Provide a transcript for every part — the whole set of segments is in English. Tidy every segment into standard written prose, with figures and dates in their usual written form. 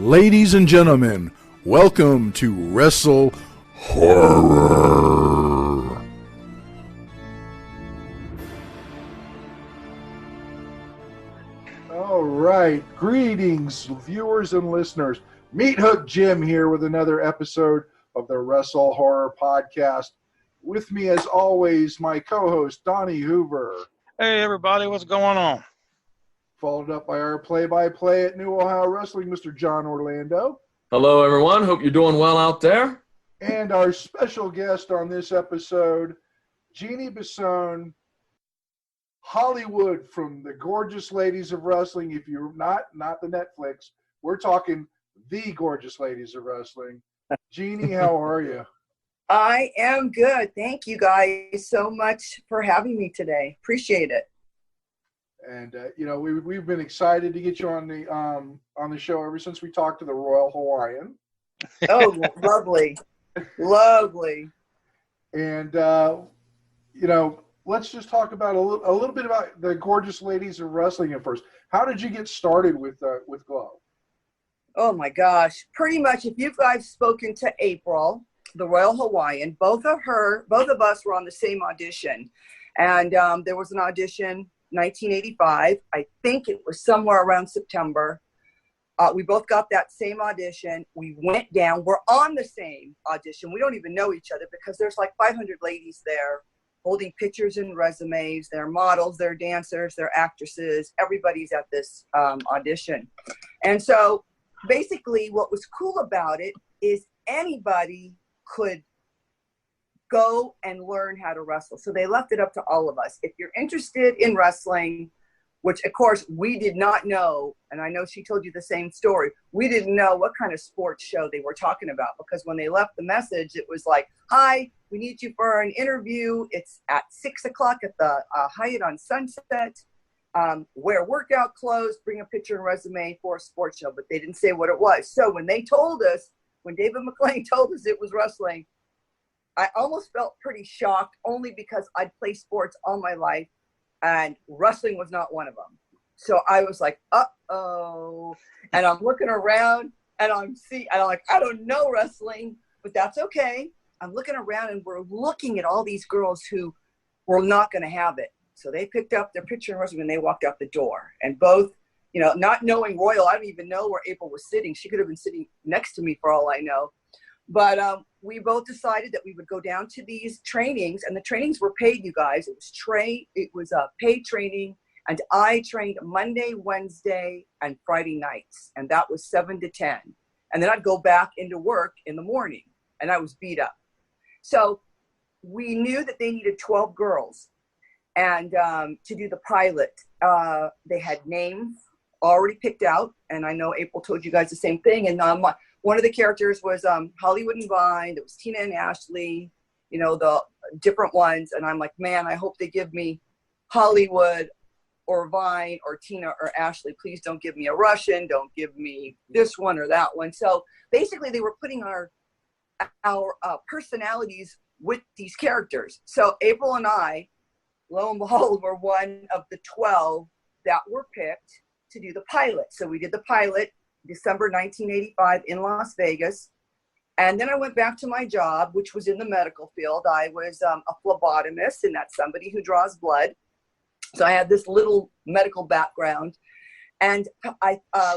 Ladies and gentlemen, welcome to WrestleHorror. All right, greetings, viewers and listeners. Meathook Jim here with another episode of the WrestleHorror podcast. With me, as always, my co-host Donnie Hoover. Hey everybody, what's going on? Followed up by our play-by-play at New Ohio Wrestling, Mr. John Orlando. Hello, everyone. Hope you're doing well out there. And our special guest on this episode, Jeanne Basone, Hollywood from the Gorgeous Ladies of Wrestling. If you're not the Netflix, we're talking the Gorgeous Ladies of Wrestling. Jeanne, how are you? I am good. Thank you guys so much for having me today. Appreciate it. And we've been excited to get you on the show ever since we talked to the Royal Hawaiian. Oh, lovely, lovely. And let's just talk about a little bit about the Gorgeous Ladies of Wrestling at first. How did you get started with Glow? Oh my gosh! Pretty much, if you guys spoken to April, the Royal Hawaiian, both of us were on the same audition, and there was an audition. 1985. I think it was somewhere around September. We both got that same audition. We went down. We're on the same audition. We don't even know each other because there's like 500 ladies there holding pictures and resumes. They're models, they're dancers, they're actresses. Everybody's at this audition. And so basically what was cool about it is anybody could go and learn how to wrestle. So they left it up to all of us. If you're interested in wrestling, which of course we did not know, and I know she told you the same story, we didn't know what kind of sports show they were talking about, because when they left the message, it was like, hi, we need you for an interview. It's at 6 o'clock at the Hyatt on Sunset. Wear workout clothes, bring a picture and resume for a sports show, but they didn't say what it was. So when they told us, when David McLean told us it was wrestling, I almost felt pretty shocked, only because I'd played sports all my life and wrestling was not one of them. So I was like, uh-oh. And I'm looking around and I'm like, I don't know wrestling, but that's okay. I'm looking around and we're looking at all these girls who were not going to have it. So they picked up their picture and resume and they walked out the door. And both, not knowing Royal, I don't even know where April was sitting. She could have been sitting next to me for all I know. But we both decided that we would go down to these trainings, and the trainings were paid, you guys. It was paid training, and I trained Monday, Wednesday, and Friday nights, and that was 7 to 10. And then I'd go back into work in the morning, and I was beat up. So we knew that they needed 12 girls, and to do the pilot, they had names already picked out, and I know April told you guys the same thing, and one of the characters was Hollywood and Vine. There was Tina and Ashley, the different ones. And I'm like, man, I hope they give me Hollywood or Vine or Tina or Ashley. Please don't give me a Russian. Don't give me this one or that one. So basically they were putting our personalities with these characters. So April and I, lo and behold, were one of the 12 that were picked to do the pilot. So we did the pilot December 1985 in Las Vegas. And then I went back to my job, which was in the medical field. I was a phlebotomist, and that's somebody who draws blood. So I had this little medical background. And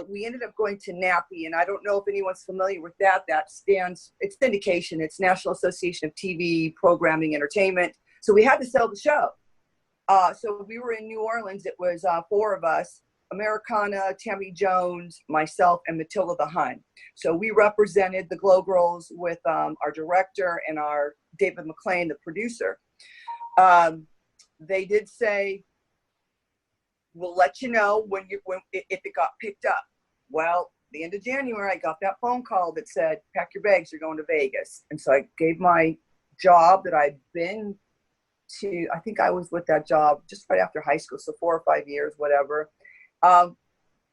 we ended up going to NAPI, and I don't know if anyone's familiar with that. It's syndication. It's National Association of TV Programming Entertainment. So we had to sell the show. So we were in New Orleans. It was 4 of us. Americana, Tammy Jones, myself, and Matilda the Hun. So we represented the Glow Girls with our director and our David McLean, the producer. They did say, we'll let you know if it got picked up. Well, the end of January, I got that phone call that said, pack your bags, you're going to Vegas. And so I gave my job that I'd been to, I think I was with that job just right after high school, so 4 or 5 years, whatever.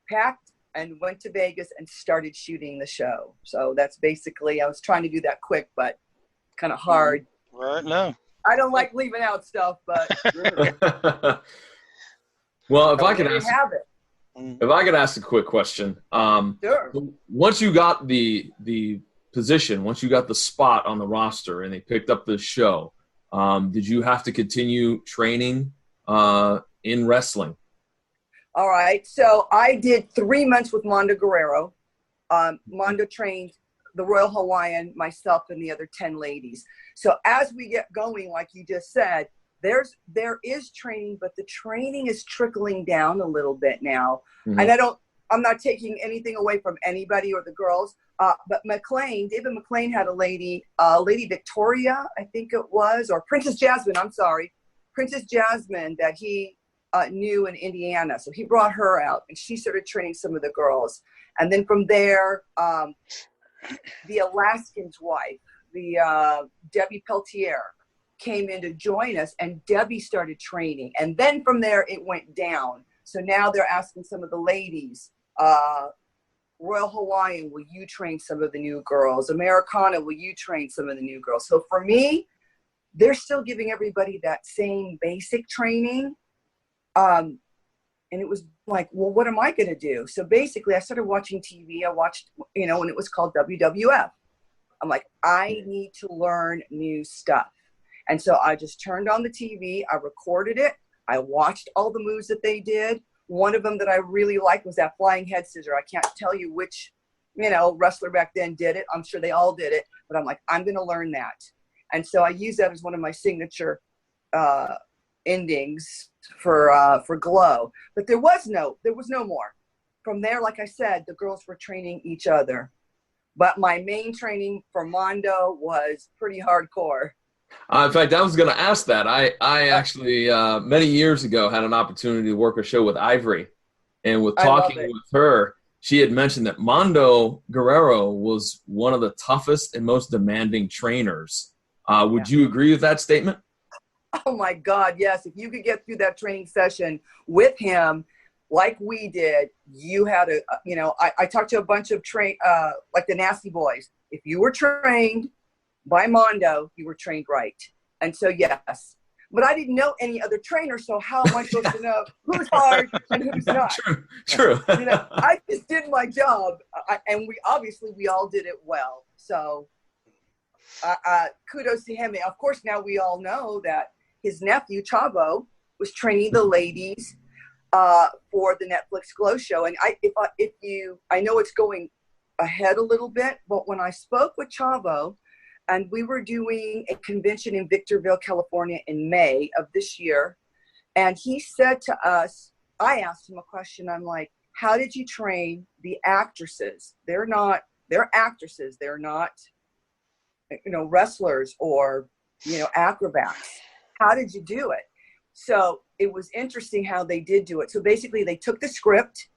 Packed and went to Vegas and started shooting the show. So that's basically, I was trying to do that quick, but kind of hard. Right, no. I don't like leaving out stuff, but well, if I can there ask, you have it. If I could ask a quick question. Sure. Once you got the position, once you got the spot on the roster and they picked up the show, did you have to continue training in wrestling? All right. So I did 3 months with Mando Guerrero. Mando trained the Royal Hawaiian, myself, and the other 10 ladies. So as we get going, like you just said, there is training, but the training is trickling down a little bit now. Mm-hmm. And I'm not taking anything away from anybody or the girls, but David McLean had a lady Victoria, I think it was, or Princess Jasmine, Princess Jasmine that he knew in Indiana. So he brought her out and she started training some of the girls. And then from there, the Alaskan's wife, the Debbie Peltier, came in to join us, and Debbie started training. And then from there, it went down. So now they're asking some of the ladies, Royal Hawaiian, will you train some of the new girls? Americana, will you train some of the new girls? So for me, they're still giving everybody that same basic training. And it was like, well, what am I going to do? So basically, I started watching TV. I watched, when it was called WWF. I'm like, I need to learn new stuff. And so I just turned on the TV. I recorded it. I watched all the moves that they did. One of them that I really liked was that flying head scissor. I can't tell you which, wrestler back then did it. I'm sure they all did it. But I'm like, I'm going to learn that. And so I use that as one of my signature endings for Glow. But there was no more. From there, like I said, the girls were training each other. But my main training for Mando was pretty hardcore. In fact, I was going to ask that. I actually, many years ago, had an opportunity to work a show with Ivory. And with talking with her, she had mentioned that Mando Guerrero was one of the toughest and most demanding trainers. Would you agree with that statement? Oh, my God, yes. If you could get through that training session with him like we did, you had to, I talked to a bunch of like the Nasty Boys. If you were trained by Mando, you were trained right. And so, yes. But I didn't know any other trainer, so how am I supposed to know who's hard and who's not? True. I just did my job, and we all did it well. So kudos to him. And of course, now we all know that his nephew, Chavo, was training the ladies for the Netflix Glow show. And I know it's going ahead a little bit, but when I spoke with Chavo, and we were doing a convention in Victorville, California in May of this year. And he said to us, I asked him a question. I'm like, how did you train the actresses? They're actresses. They're not, wrestlers or, acrobats. How did you do it? So it was interesting how they did do it. So basically they took the script,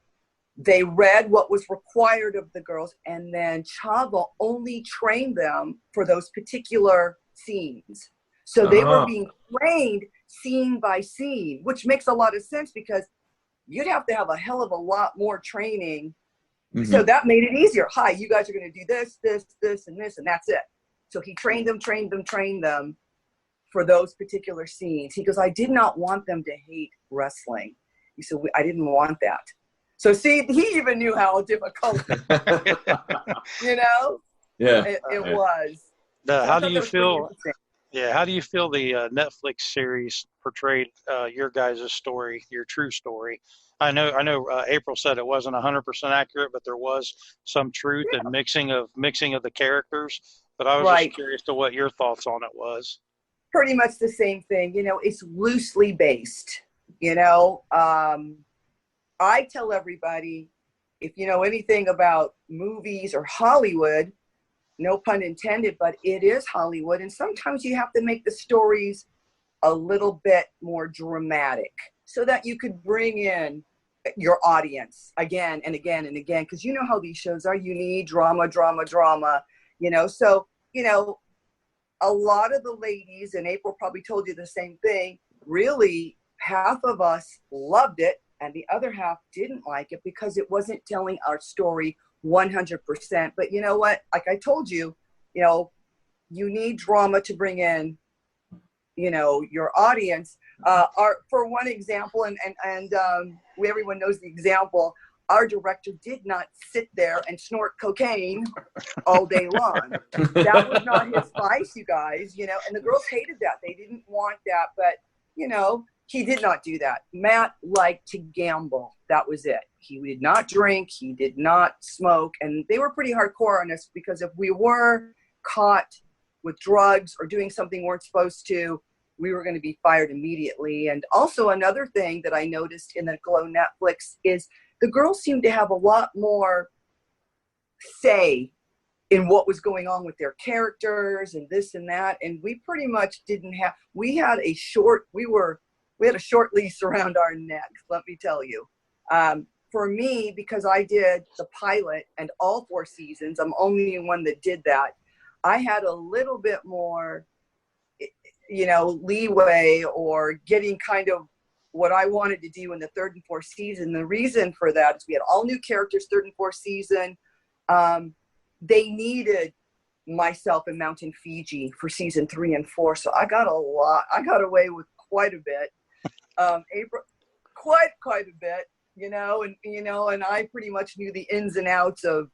they read what was required of the girls, and then Chavo only trained them for those particular scenes. So they were being trained scene by scene, which makes a lot of sense because you'd have to have a hell of a lot more training. Mm-hmm. So that made it easier. Hi, you guys are going to do this, this, this, and this, and that's it. So he trained them for those particular scenes. He goes, I did not want them to hate wrestling. He said, I didn't want that. So see, he even knew how difficult, Yeah, it was. How do you feel? Yeah, how do you feel the Netflix series portrayed your guys' story, your true story? I know. April said it wasn't 100% accurate, but there was some truth and mixing of the characters. But I was just curious to what your thoughts on it was. Pretty much the same thing. It's loosely based. I tell everybody, if you know anything about movies or Hollywood, no pun intended, but it is Hollywood. And sometimes you have to make the stories a little bit more dramatic so that you could bring in your audience again and again and again. Because you know how these shows are. You need drama. So, a lot of the ladies, and April probably told you the same thing, really half of us loved it. And the other half didn't like it because it wasn't telling our story 100%. But you know what? Like I told you, you need drama to bring in, your audience. For one example, and everyone knows the example, our director did not sit there and snort cocaine all day long. That was not his vice, you guys, and the girls hated that. They didn't want that, but, he did not do that. Matt liked to gamble. That was it. He did not drink. He did not smoke. And they were pretty hardcore on us, because if we were caught with drugs or doing something we weren't supposed to, we were going to be fired immediately. And also another thing that I noticed in the Glow Netflix is the girls seemed to have a lot more say in what was going on with their characters and this and that. And we pretty much didn't have, we had a short leash around our necks, let me tell you. For me, because I did the pilot and all 4 seasons, I'm only one that did that. I had a little bit more, leeway or getting kind of what I wanted to do in the 3rd and 4th season. The reason for that is we had all new characters, 3rd and 4th season. They needed myself and Mountain Fiji for season 3 and 4. So I got away with quite a bit. April, quite a bit, and I pretty much knew the ins and outs of,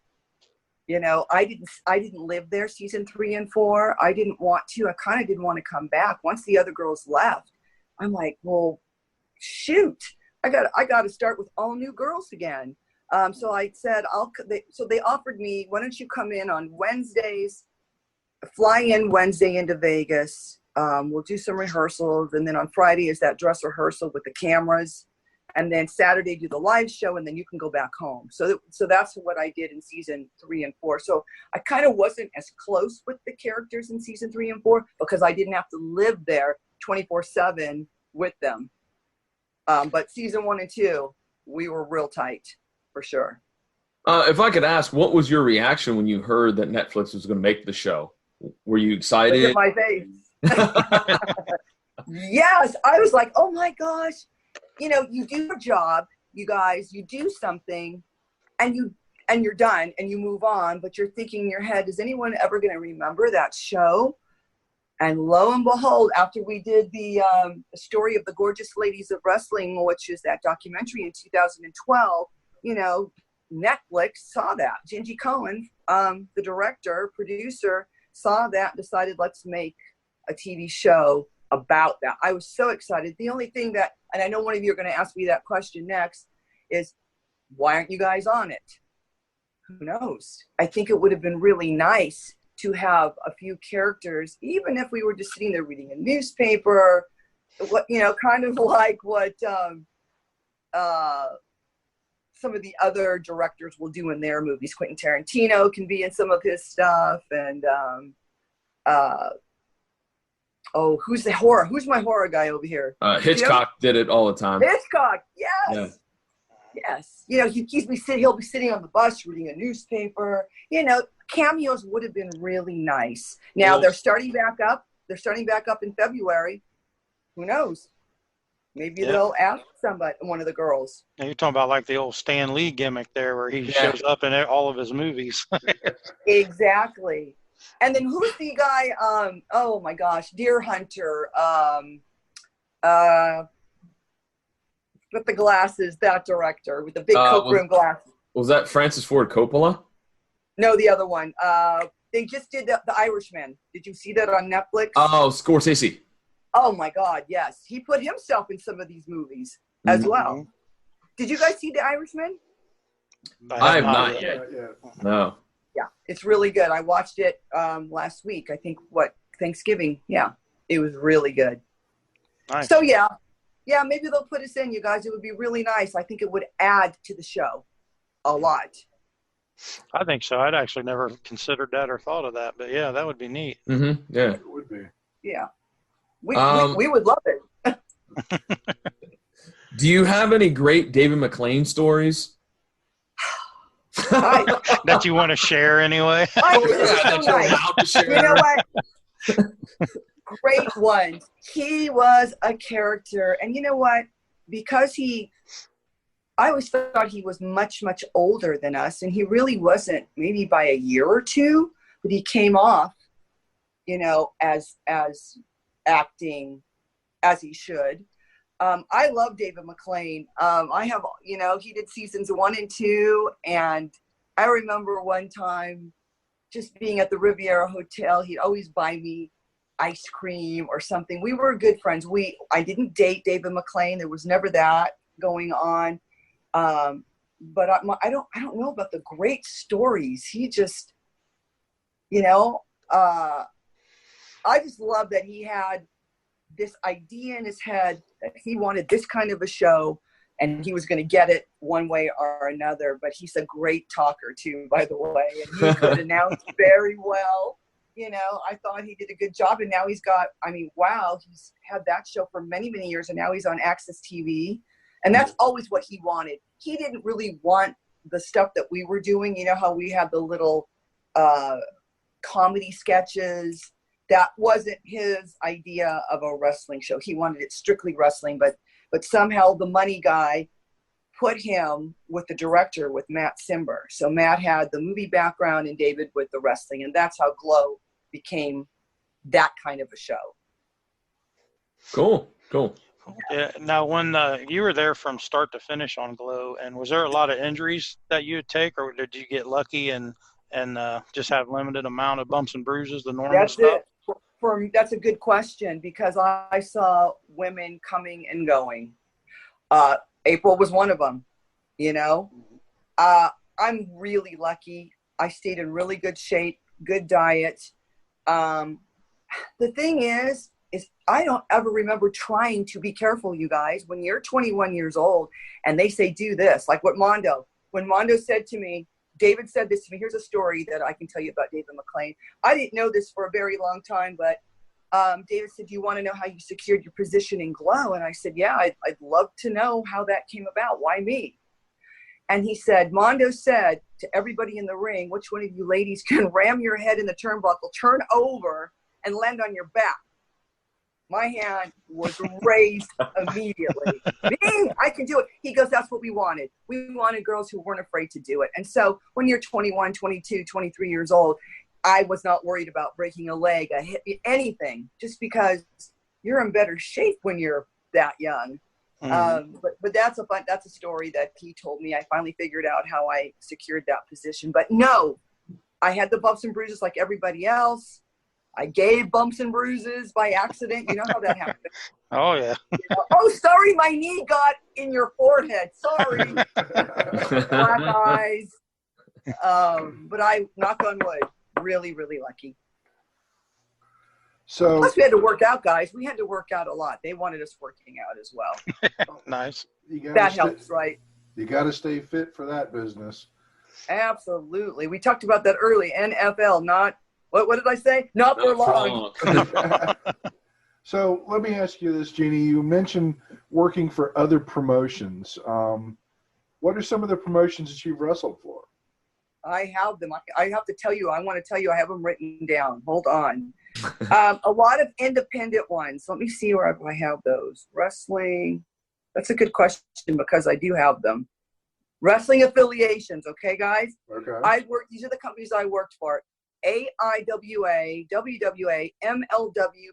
I didn't live there season 3 and 4. I didn't want to. I kind of didn't want to come back. Once the other girls left, I'm like, well, shoot, I got to start with all new girls again. So I said, so they offered me, why don't you come in on Wednesdays, fly in Wednesday into Vegas. We'll do some rehearsals. And then on Friday is that dress rehearsal with the cameras. And then Saturday do the live show, and then you can go back home. So that's what I did in season 3 and 4. So I kind of wasn't as close with the characters in season 3 and 4 because I didn't have to live there 24/7 with them. But season 1 and 2, we were real tight for sure. If I could ask, what was your reaction when you heard that Netflix was going to make the show? Were you excited? Look at my face. Yes, I was like, oh my gosh. You do your job, you guys, you do something and you're done and you move on, but you're thinking in your head, is anyone ever going to remember that show? And lo and behold, after we did the story of the Gorgeous Ladies of Wrestling, which is that documentary in 2012, Netflix saw that. Gingy Cohen, the director, producer, saw that and decided, let's make a TV show about that. I was so excited. The only thing that, and I know one of you are going to ask me that question next, is why aren't you guys on it? Who knows? I think it would have been really nice to have a few characters, even if we were just sitting there reading a newspaper, kind of like what some of the other directors will do in their movies. Quentin Tarantino can be in some of his stuff, and who's my horror guy over here? Hitchcock did it all the time. Hitchcock, yes. Yeah. Yes. He'll be sitting on the bus reading a newspaper. Cameos would have been really nice. Now they're starting back up. They're starting back up in February. Who knows? Maybe they'll ask one of the girls. Now you're talking about like the old Stan Lee gimmick there where he shows up in all of his movies. Exactly. And then who's the guy, oh my gosh, Deer Hunter, with the glasses, that director with the big Coke rim glasses. Was that Francis Ford Coppola? No, the other one. They just did the Irishman. Did you see that on Netflix? Oh, Scorsese. Oh my God, yes. He put himself in some of these movies as well. Did you guys see The Irishman? I have not yet. No. Yeah, it's really good. I watched it last week. I think, Thanksgiving. Yeah, it was really good. Nice. So, yeah, maybe they'll put us in, you guys. It would be really nice. I think it would add to the show a lot. I think so. I'd actually never considered that or thought of that. But, yeah, that would be neat. Mm-hmm. Yeah. It would be. Yeah. We would love it. Do you have any great David McLean stories? That you want to share anyway? You know what? Great ones. He was a character. And you know what? Because I always thought he was much, much older than us. And he really wasn't, maybe by a year or two. But he came off, as acting as he should. I love David McLean. I have, he did seasons 1 and 2. And I remember one time just being at the Riviera Hotel, he'd always buy me ice cream or something. We were good friends. I didn't date David McLean. There was never that going on. But I don't know about the great stories. He just, I just love that he had this idea in his head that he wanted this kind of a show and he was going to get it one way or another. But he's a great talker too, by the way, and he could announce very well. I thought he did a good job, and now he's got, he's had that show for many, many years, and now he's on Access TV, and that's always what he wanted. He didn't really want the stuff that we were doing. You know how we had the little comedy sketches. That wasn't his idea of a wrestling show. He wanted it strictly wrestling, but somehow the money guy put him with the director, with Matt Simber. So Matt had the movie background and David with the wrestling, and that's how Glow became that kind of a show. Cool. Yeah. Now, when you were there from start to finish on Glow, and was there a lot of injuries that you would take, or did you get lucky and just have limited amount of bumps and bruises, the normal stuff? That's a good question, because I saw women coming and going. April was one of them, I'm really lucky. I stayed in really good shape, good diet. The thing is I don't ever remember trying to be careful, you guys. When you're 21 years old and they say, do this, like when Mando said to me, David said this to me. Here's a story that I can tell you about David McLean. I didn't know this for a very long time, but David said, do you want to know how you secured your position in Glow? And I said, yeah, I'd love to know how that came about. Why me? And he said, Mando said to everybody in the ring, which one of you ladies can ram your head in the turnbuckle, turn over, and land on your back? My hand was raised immediately. Me, I can do it. He goes, that's what we wanted. We wanted girls who weren't afraid to do it. And so when you're 21, 22, 23 years old, I was not worried about breaking a leg, a hip, anything, just because you're in better shape when you're that young. But that's a story that he told me. I finally figured out how I secured that position. But no, I had the bumps and bruises like everybody else. I gave bumps and bruises by accident. You know how that happened. Oh, yeah. Oh, sorry, my knee got in your forehead. Sorry. Black eyes. But I, knock on wood, really, really lucky. So plus we had to work out, guys. We had to work out a lot. They wanted us working out as well. Nice. That helps, right? You got to stay fit for that business. Absolutely. We talked about that early. NFL, not, what did I say? Not for long. So let me ask you this, Jeannie. You mentioned working for other promotions. What are some of the promotions that you've wrestled for? I have them. I have to tell you. I want to tell you. I have them written down. Hold on. A lot of independent ones. Let me see where I have those. Wrestling. That's a good question because I do have them. Wrestling affiliations. Okay, guys. Okay. These are the companies I worked for. AIWA, WWA, MLW,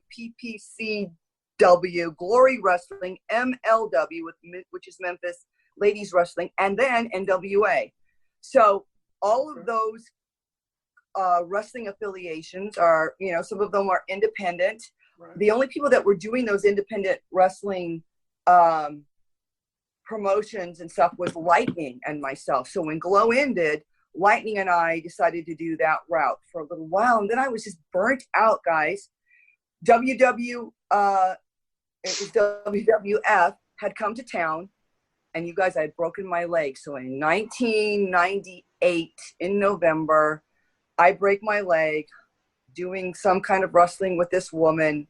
PPCW, Glory Wrestling, MLW, which is Memphis Ladies Wrestling, and then NWA. So all of those wrestling affiliations are, some of them are independent. Right. The only people that were doing those independent wrestling promotions and stuff was Lightning and myself. So when Glow ended, Lightning and I decided to do that route for a little while, and then I was just burnt out, guys. WWF had come to town, and you guys, I had broken my leg. So in 1998, in November, I break my leg doing some kind of wrestling with this woman.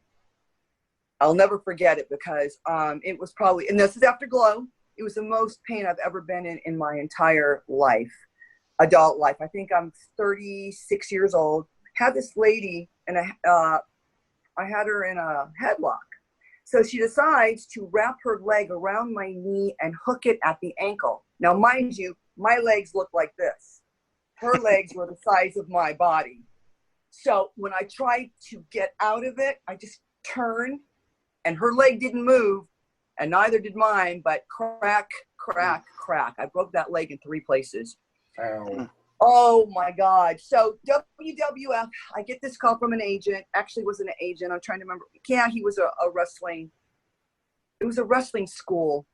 I'll never forget it because it was probably, and this is after Glow, it was the most pain I've ever been in my entire life. Adult life. I think I'm 36 years old. Had this lady and I had her in a headlock. So she decides to wrap her leg around my knee and hook it at the ankle. Now, mind you, my legs look like this. Her legs were the size of my body. So when I tried to get out of it, turn, and her leg didn't move, and neither did mine, but crack, crack, crack. I broke that leg in 3 places. Ow. Oh my God. So WWF, I get this call from an agent. Actually wasn't an agent. I'm trying to remember. Yeah, he was a wrestling. It was a wrestling school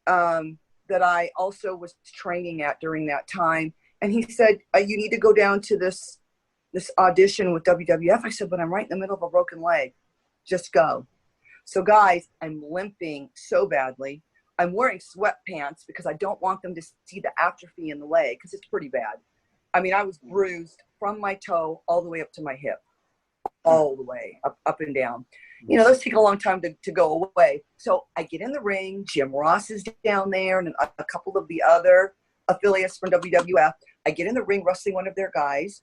that I also was training at during that time. And he said, you need to go down to this audition with WWF. I said, but I'm right in the middle of a broken leg. Just go. So guys, I'm limping so badly. I'm wearing sweatpants because I don't want them to see the atrophy in the leg because it's pretty bad. I mean, I was bruised from my toe all the way up to my hip, all the way up and down. You know, those take a long time to go away. So I get in the ring. Jim Ross is down there and a couple of the other affiliates from WWF. I get in the ring wrestling one of their guys.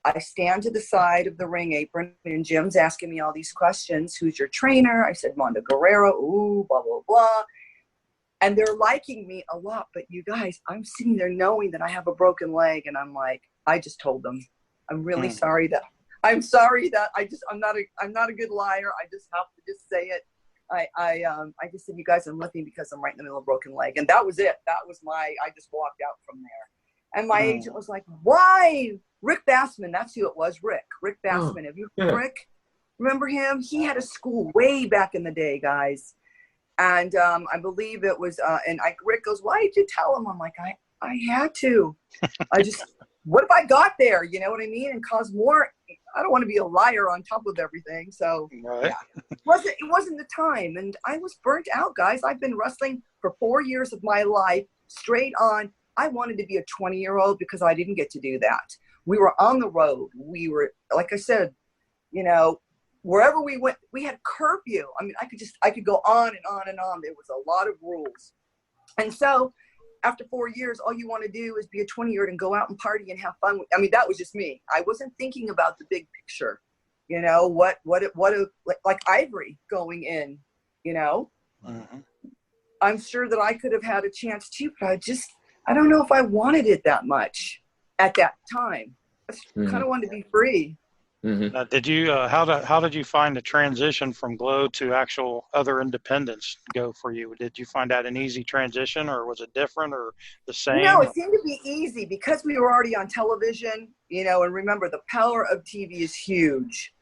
I stand to the side of the ring apron, and Jim's asking me all these questions. Who's your trainer? I said, Mando Guerrero. Ooh, blah, blah, blah. And they're liking me a lot. But you guys, I'm sitting there knowing that I have a broken leg. And I'm like, I just told them, I'm really sorry that I'm not a good liar. I just have to just say it. I just said, you guys, I'm limping because I'm right in the middle of a broken leg. And that was it. I just walked out from there. And my agent was like, why? Rick Bassman, that's who it was, Rick Bassman. Have you heard Rick? Remember him? He had a school way back in the day, guys. And I believe it was, Rick goes, why did you tell him? I'm like, I had to. What if I got there? You know what I mean? And caused more. I don't want to be a liar on top of everything. So yeah, it wasn't the time. And I was burnt out, guys. I've been wrestling for 4 years of my life straight on. I wanted to be a 20-year-old because I didn't get to do that. We were on the road. We were, like I said, you know, wherever we went, we had curfew. I mean, I could go on and on and on. There was a lot of rules. And so after 4 years, all you want to do is be a 20-year-old and go out and party and have fun. I mean, that was just me. I wasn't thinking about the big picture, you know, like Ivory going in, you know. Mm-hmm. I'm sure that I could have had a chance too, but I don't know if I wanted it that much at that time. I kind of wanted to be free. Mm-hmm. Did you how did you find the transition from Glow to actual other independents go for you? Did you find that an easy transition, or was it different or the same? No, it seemed to be easy because we were already on television, you know, and remember the power of TV is huge,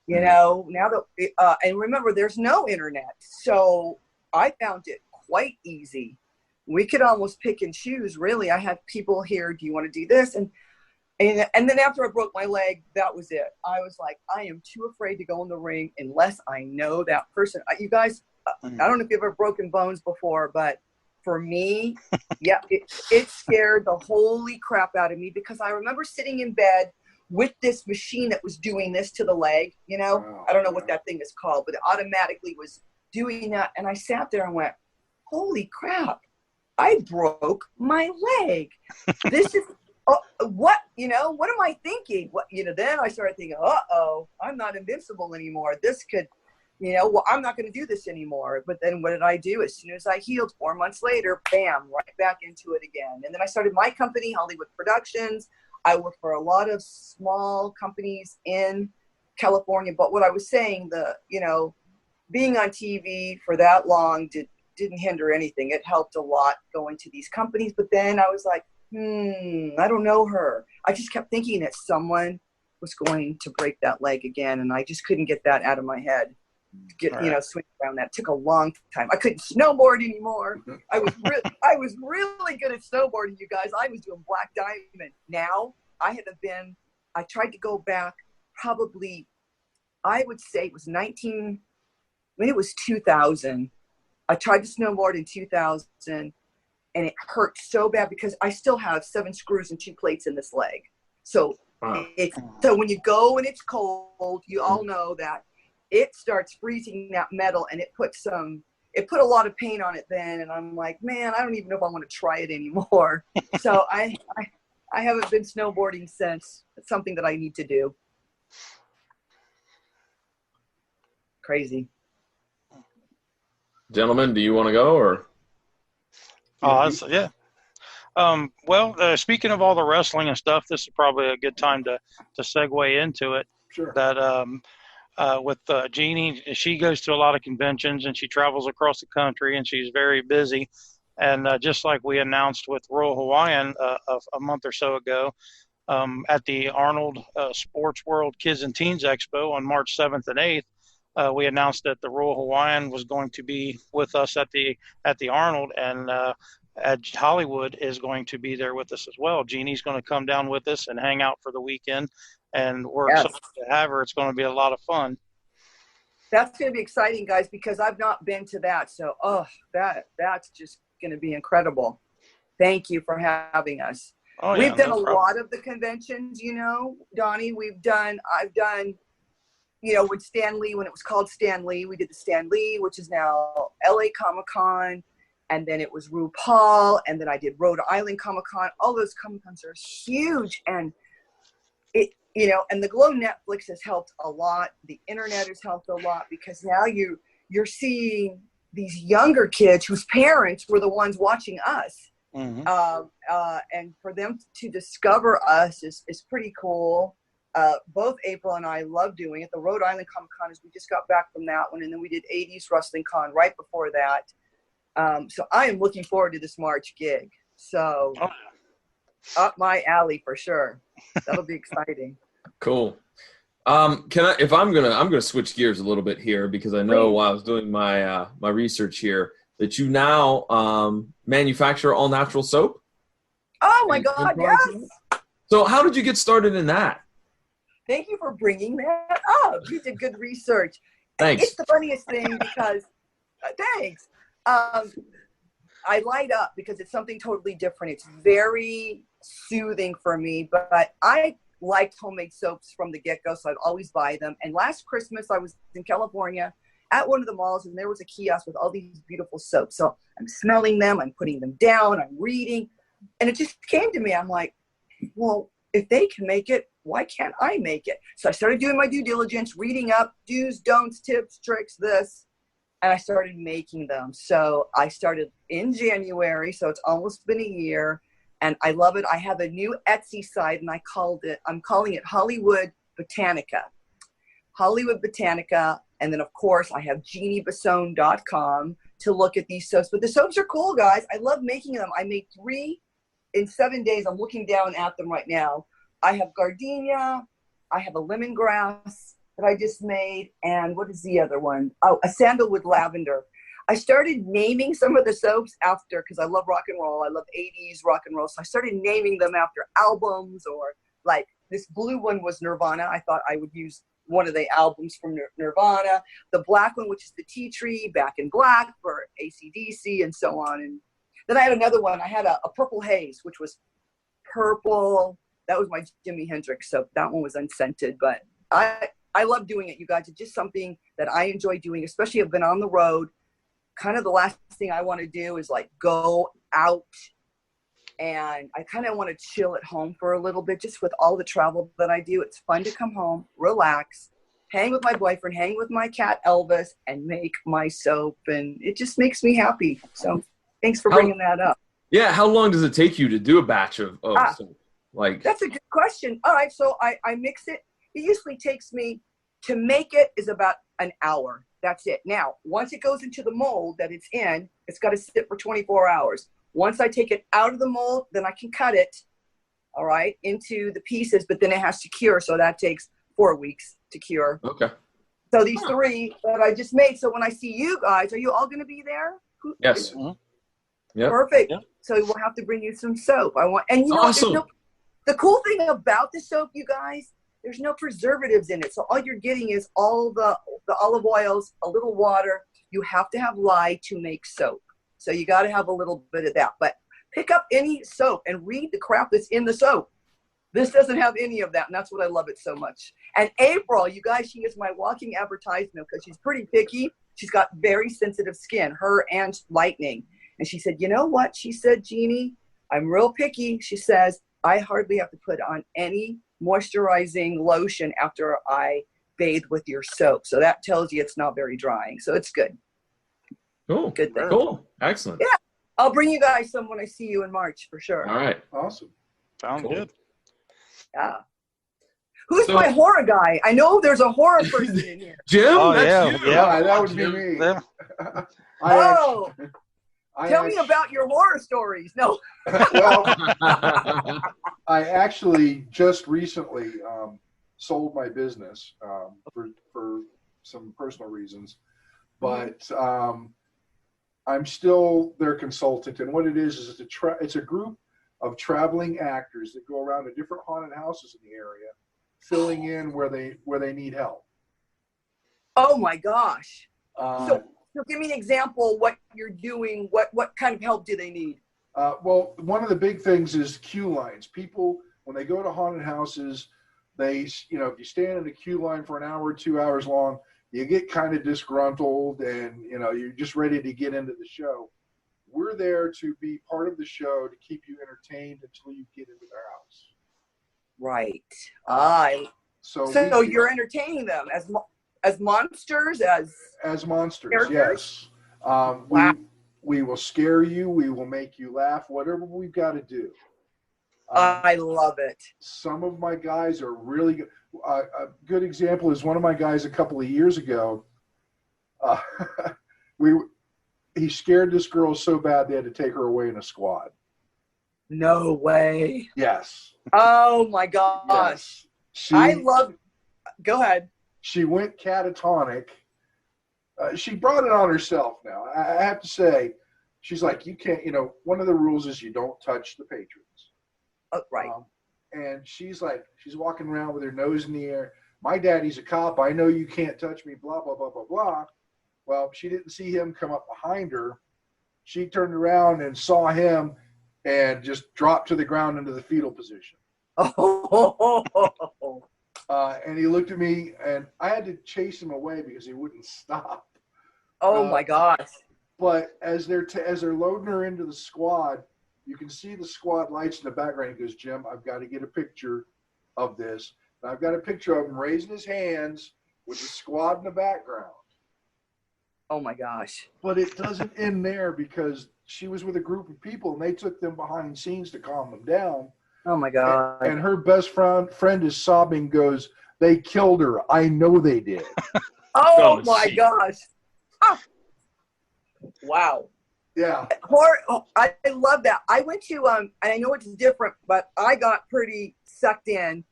you know, now that, and remember there's no internet. So I found it quite easy. We could almost pick and choose, really. I had people here, do you want to do this? And then after I broke my leg, that was it. I was like, I am too afraid to go in the ring unless I know that person. You guys, I don't know if you've ever broken bones before, but for me, yeah, it scared the holy crap out of me because I remember sitting in bed with this machine that was doing this to the leg, you know? I don't know what that thing is called, but it automatically was doing that. And I sat there and went, holy crap, I broke my leg. This is... what, you know, what am I thinking? What, you know, then I started thinking, I'm not invincible anymore. This could, you know, well, I'm not going to do this anymore. But then what did I do? As soon as I healed 4 months later, bam, right back into it again. And then I started my company, Hollywood Productions. I worked for a lot of small companies in California. But what I was saying, you know, being on TV for that long didn't hinder anything. It helped a lot going to these companies. But then I was like, I don't know her. I just kept thinking that someone was going to break that leg again, and I just couldn't get that out of my head. You know, swing around that. It took a long time. I couldn't snowboard anymore. I was really good at snowboarding, you guys. I was doing Black Diamond. Now I tried to go back probably, I would say it was 2000. I tried to snowboard in 2000. And it hurt so bad because I still have 7 screws and 2 plates in this leg. So so when you go and it's cold, you all know that it starts freezing that metal, and it put a lot of pain on it then. And I'm like, man, I don't even know if I want to try it anymore. So I haven't been snowboarding since. It's something that I need to do. Crazy. Gentlemen, do you want to go or? Yeah. Well, speaking of all the wrestling and stuff, this is probably a good time to segue into it. Sure. That with Jeannie. She goes to a lot of conventions and she travels across the country and she's very busy. And just like we announced with Royal Hawaiian a month or so ago, at the Arnold SportsWorld Kids and Teens Expo on March 7th and 8th, we announced that the Royal Hawaiian was going to be with us at the Arnold, and at Hollywood is going to be there with us as well. Jeannie's going to come down with us and hang out for the weekend, and we're excited to have her. It's going to be a lot of fun. That's going to be exciting, guys, because I've not been to that. So, that's just going to be incredible. Thank you for having us. Oh, yeah, we've done no a problem. lot of the conventions, Donnie. I've done, with Stan Lee, when it was called Stan Lee, we did the Stan Lee, which is now LA Comic-Con, and then it was RuPaul, and then I did Rhode Island Comic-Con. All those Comic-Cons are huge, and and the Glow Netflix has helped a lot. The internet has helped a lot, because now you're seeing these younger kids whose parents were the ones watching us. Mm-hmm. And for them to discover us is pretty cool. Both April and I love doing it. The Rhode Island Comic Con, we just got back from that one, and then we did 80s Wrestling Con right before that. So I am looking forward to this March gig. So up my alley for sure. That'll be exciting. Cool. I'm gonna switch gears a little bit here, because I know while I was doing my my research here that you now manufacture all natural soap. Oh my God, yes. So how did you get started in that? Thank you for bringing that up. You did good research. Thanks. It's the funniest thing because, thanks. I light up because it's something totally different. It's very soothing for me, but I liked homemade soaps from the get-go, so I'd always buy them. And last Christmas, I was in California at one of the malls, and there was a kiosk with all these beautiful soaps. So I'm smelling them, I'm putting them down, I'm reading, and it just came to me. I'm like, well, if they can make it, why can't I make it? So I started doing my due diligence, reading up do's, don'ts, tips, tricks, this, and I started making them. So I started in January, so it's almost been a year, and I love it. I have a new Etsy site, and I'm calling it Hollywood Botanica. Hollywood Botanica. And then, of course, I have JeanneBasone.com to look at these soaps. But the soaps are cool, guys. I love making them. I made 3 in 7 days. I'm looking down at them right now. I have gardenia. I have a lemongrass that I just made. And what is the other one? Oh, a sandalwood lavender. I started naming some of the soaps after, because I love rock and roll. I love 80s rock and roll. So I started naming them after albums, or like this blue one was Nirvana. I thought I would use one of the albums from Nirvana. The black one, which is the Tea Tree, Back in Black for AC/DC, and so on. And then I had another one. I had a Purple Haze, which was purple. That was my Jimi Hendrix soap. That one was unscented. But I love doing it, you guys. It's just something that I enjoy doing, especially I've been on the road. Kind of the last thing I want to do is like go out, and I kind of want to chill at home for a little bit, just with all the travel that I do. It's fun to come home, relax, hang with my boyfriend, hang with my cat Elvis, and make my soap, and it just makes me happy. So thanks for bringing that up. Yeah, how long does it take you to do a batch of soap? Like, that's a good question. All right, so I mix it. It usually takes me, to make it is about an hour. That's it. Now, once it goes into the mold that it's in, it's got to sit for 24 hours. Once I take it out of the mold, then I can cut it, all right, into the pieces, but then it has to cure, so that takes 4 weeks to cure. Okay. So these 3 that I just made, so when I see you guys, are you all going to be there? Yes. Yep. Perfect. Yep. So we'll have to bring you some soap. And awesome. The cool thing about the soap, you guys, there's no preservatives in it. So all you're getting is all the olive oils, a little water. You have to have lye to make soap. So you got to have a little bit of that. But pick up any soap and read the crap that's in the soap. This doesn't have any of that, and that's what I love it so much. And April, you guys, she is my walking advertisement because she's pretty picky. She's got very sensitive skin, her and Lightning. And she said, you know what? She said, Jeannie, I'm real picky. She says, I hardly have to put on any moisturizing lotion after I bathe with your soap. So that tells you it's not very drying. So it's good. Cool. Good thing. Cool. Excellent. Yeah. I'll bring you guys some when I see you in March for sure. All right. Awesome. Sounds good. Yeah. Who's my horror guy? I know there's a horror person in here. Jim, Oh, that's you. Yeah, that would be me. Yeah. Tell me about your horror stories. No. Well, I actually just recently sold my business for some personal reasons, but I'm still their consultant. And what it is it's a group of traveling actors that go around to different haunted houses in the area, filling in where they need help. Oh my gosh! So give me an example. What you're doing? What kind of help do they need? Well, one of the big things is queue lines. People, when they go to haunted houses, if you stand in a queue line for an hour, 2 hours long, you get kind of disgruntled, and you're just ready to get into the show. We're there to be part of the show to keep you entertained until you get into their house. Right. So you're entertaining them as monsters, as monsters, characters? yes. Wow. We will scare you. We will make you laugh. Whatever we've got to do. I love it. Some of my guys are really good. A good example is one of my guys a couple of years ago. He scared this girl so bad they had to take her away in a squad. No way. Yes. Oh my gosh. Yes. Go ahead. She went catatonic. She brought it on herself now. I have to say, she's like, you can't, one of the rules is you don't touch the patrons. Right. And she's walking around with her nose in the air. My daddy's a cop. I know you can't touch me, blah, blah, blah, blah, blah. Well, she didn't see him come up behind her. She turned around and saw him and just dropped to the ground into the fetal position. And he looked at me, and I had to chase him away because he wouldn't stop. Oh my gosh! But as they're loading her into the squad, you can see the squad lights in the background. He goes, Jim, I've got to get a picture of this. And I've got a picture of him raising his hands with the squad in the background. Oh my gosh! But it doesn't end there because she was with a group of people, and they took them behind scenes to calm them down. Oh my God. And her best friend is sobbing, goes, they killed her. I know they did. Oh my gosh. Oh. Wow. Yeah. I love that. I went to, and I know it's different, but I got pretty sucked in.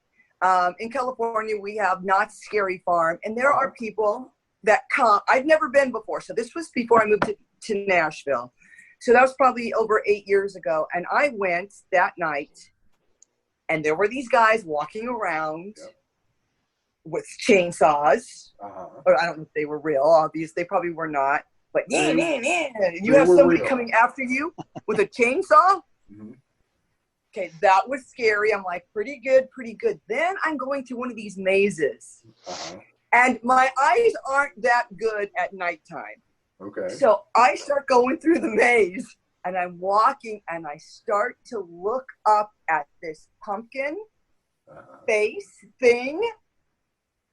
In California, we have Knott's Scary Farm, and there are people that come. I've never been before. So this was before I moved to Nashville. So that was probably over 8 years ago. And I went that night. And there were these guys walking around with chainsaws. Or I don't know if they were real. Obviously, they probably were not. But you have somebody coming after you with a chainsaw? Mm-hmm. Okay, that was scary. I'm like, pretty good, pretty good. Then I'm going through one of these mazes. And my eyes aren't that good at nighttime. Okay. So I start going through the maze. And I'm walking, and I start to look up at this pumpkin face thing.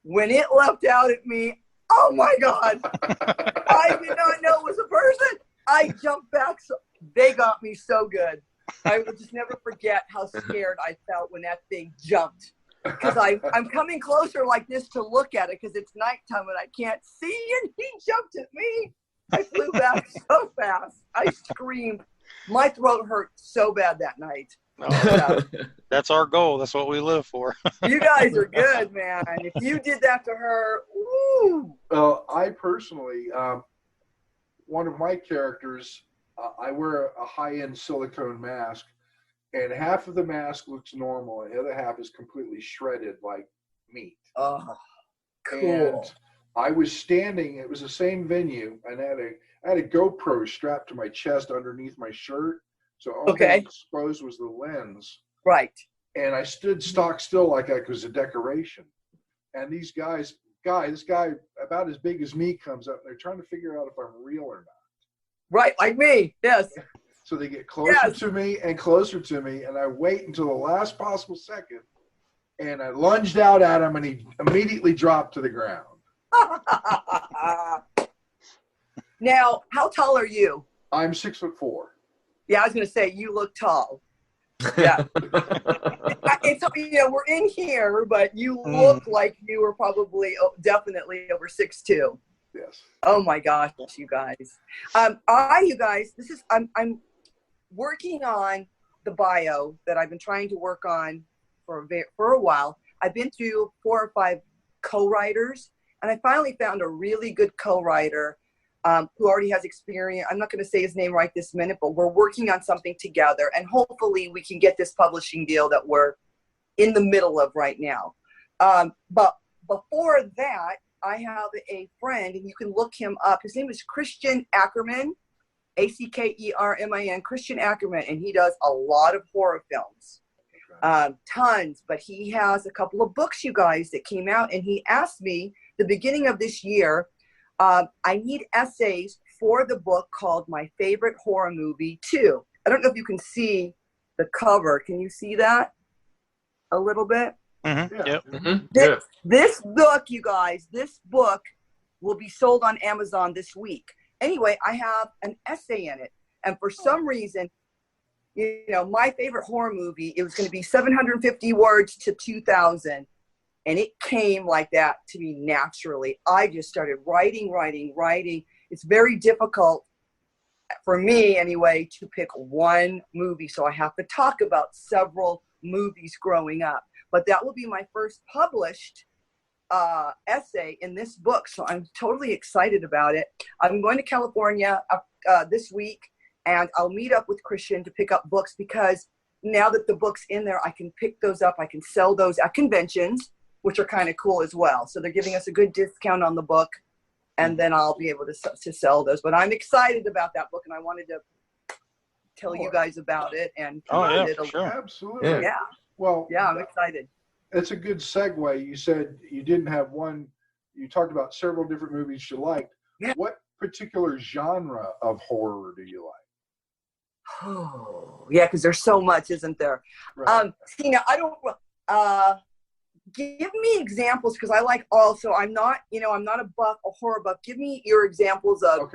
When it leapt out at me, oh my God! I did not know it was a person. I jumped back. So they got me so good. I will just never forget how scared I felt when that thing jumped. Because I'm coming closer like this to look at it because it's nighttime and I can't see, and he jumped at me. I flew back so fast. I screamed. My throat hurt so bad that night. Oh, that's our goal. That's what we live for. You guys are good, man. If you did that to her, woo. Well, I personally, one of my characters, I wear a high-end silicone mask, and half of the mask looks normal, and the other half is completely shredded like meat. Oh, cool. And I was standing, it was the same venue, and I had a GoPro strapped to my chest underneath my shirt. So all that exposed was the lens. Right. And I stood stock still like it was a decoration. And these guys, this guy about as big as me comes up, and they're trying to figure out if I'm real or not. Right, like me, yes. So they get closer to me and closer to me, and I wait until the last possible second, and I lunged out at him, and he immediately dropped to the ground. Now, how tall are you? I'm 6'4". Yeah, I was going to say, you look tall. Yeah. it's, we're in here, but you look like you were probably definitely over 6'2". Yes. Oh my gosh, you guys. You guys, I'm working on the bio that I've been trying to work on for a while. I've been through 4 or 5 co-writers, and I finally found a really good co-writer who already has experience. I'm not going to say his name right this minute, but we're working on something together, and hopefully we can get this publishing deal that we're in the middle of right now. But before that, I have a friend, and you can look him up. His name is Christian Ackerman, Ackerman, Christian Ackerman, and he does a lot of horror films, tons. But he has a couple of books, you guys, that came out, and he asked me the beginning of this year, I need essays for the book called My Favorite Horror Movie 2. I don't know if you can see the cover. Can you see that a little bit? Mm-hmm. Yeah. Yep. Mm-hmm. This book, you guys, this book will be sold on Amazon this week. Anyway, I have an essay in it. And for some reason, my favorite horror movie, it was going to be 750 words to 2,000. And it came like that to me naturally. I just started writing. It's very difficult for me anyway to pick one movie. So I have to talk about several movies growing up. But that will be my first published essay in this book. So I'm totally excited about it. I'm going to California this week, and I'll meet up with Christian to pick up books, because now that the book's in there, I can pick those up. I can sell those at conventions, which are kind of cool as well. So they're giving us a good discount on the book, and then I'll be able to sell those. But I'm excited about that book, and I wanted to tell you guys about it. And sure. Absolutely. Yeah. Well, yeah, I'm excited. It's a good segue. You said you didn't have one. You talked about several different movies you liked. Yeah. What particular genre of horror do you like? Oh, yeah, because there's so much, isn't there? Right. Now, I don't. Give me examples, because I like all. So I'm not a horror buff. Give me your examples of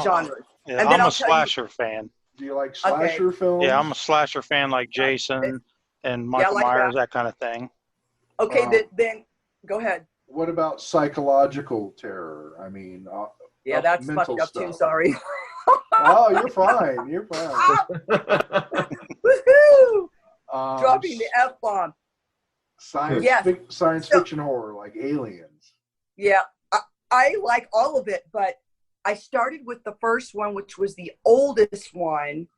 genres. Yeah, and then I'm a slasher fan. Do you like slasher films? Yeah, I'm a slasher fan, like Jason and Michael Myers, that kind of thing. Okay, then go ahead. What about psychological terror? I mean, that's fucked up stuff. too. Sorry. Oh, you're fine. You're fine. Woohoo! Dropping the F-bomb. Science fiction horror, like Aliens. Yeah, I like all of it, but I started with the first one, which was the oldest one,